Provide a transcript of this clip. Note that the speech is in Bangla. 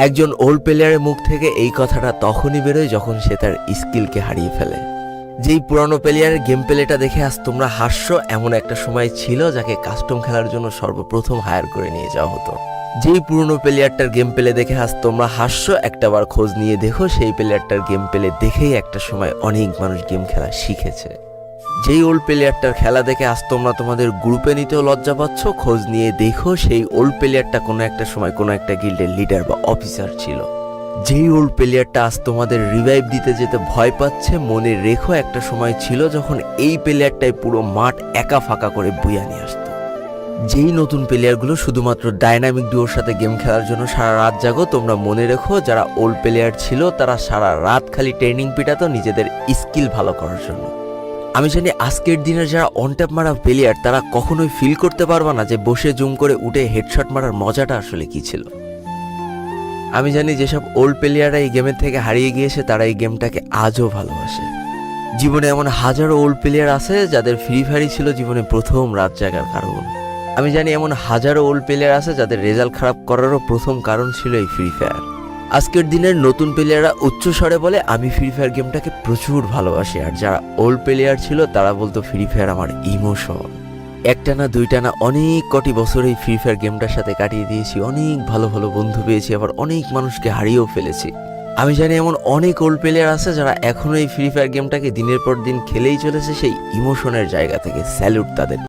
একজন ওল্ড প্লেয়ারের মুখ থেকে এই কথাটা তখনই বেরোয় যখন সে তার স্কিলকে হারিয়ে ফেলে। যেই পুরানো প্লেয়ারের গেম প্লেটা দেখে আজ তোমরা হাসছো, এমন একটা সময় ছিল যাকে কাস্টম খেলার জন্য সর্বপ্রথম হায়ার করে নিয়ে যাওয়া হতো। যেই পুরনো প্লেয়ারটার গেম প্লে দেখে আজ তোমরা হাসছো, একটাবার খোঁজ নিয়ে দেখো সেই প্লেয়ারটার গেম প্লে দেখেই একটা সময় অনেক মানুষ গেম খেলা শিখেছে। যেই ওল্ড প্লেয়ারটার খেলা দেখে আজ তোমরা তোমাদের গ্রুপে নিতেও লজ্জা পাচ্ছ, খোঁজ নিয়ে দেখো সেই ওল্ড প্লেয়ারটা কোনো একটা সময় কোনো একটা গিল্ডের লিডার বা অফিসার ছিল। যেই ওল্ড প্লেয়ারটা আজ তোমাদের রিভাইভ দিতে যেতে ভয় পাচ্ছে, মনে রেখো একটা সময় ছিল যখন এই প্লেয়ারটাই পুরো মাঠ একা ফাঁকা করে বুইয়া নিয়ে আসতো। যেই নতুন প্লেয়ারগুলো শুধুমাত্র ডাইনামিক ডুয়োর সাথে গেম খেলার জন্য সারা রাত জাগো, তোমরা মনে রেখো যারা ওল্ড প্লেয়ার ছিল তারা সারা রাত খালি ট্রেনিং পিটাতো নিজেদের স্কিল ভালো করার জন্য। আমি জানি আজকের দিনের যারা অন ট্যাপ মারা প্লেয়ার তারা কখনোই ফিল করতে পারবা না যে বসে জুম করে উঠে হেডশট মারার মজাটা আসলে কি ছিল। আমি জানি যেসব ওল্ড প্লেয়াররা এই গেমের থেকে হারিয়ে গিয়েছে তারা এই গেমটাকে আজও ভালোবাসে। জীবনে এমন হাজারো ওল্ড প্লেয়ার আছে যাদের ফ্রি ফায়ারই ছিল জীবনে প্রথম রাত জাগার কারণ। আমি জানি এমন হাজারো ওল্ড প্লেয়ার আছে যাদের রেজাল্ট খারাপ করারও প্রথম কারণ ছিল এই ফ্রি ফায়ার। আজকের দিনের নতুন প্লেয়াররা উচ্চস্বরে বলে আমি ফ্রি ফায়ার গেমটাকে প্রচুর ভালোবাসি, আর যারা ওল্ড প্লেয়ার ছিল তারা বলতো ফ্রি ফায়ার আমার ইমোশন। একটা না দুইটা না অনেক কটি বছর এই ফ্রি ফায়ার গেমটার সাথে কাটিয়ে দিয়েছি, অনেক ভালো ভালো বন্ধু পেয়েছি, আবার অনেক মানুষকে হারিয়েও ফেলেছি। আমি জানি এমন অনেক ওল্ড প্লেয়ার আছে যারা এখনো এই ফ্রি ফায়ার গেমটাকে দিনের পর দিন খেলেই চলেছে সেই ইমোশনের জায়গা থেকে। স্যালুট তাদের।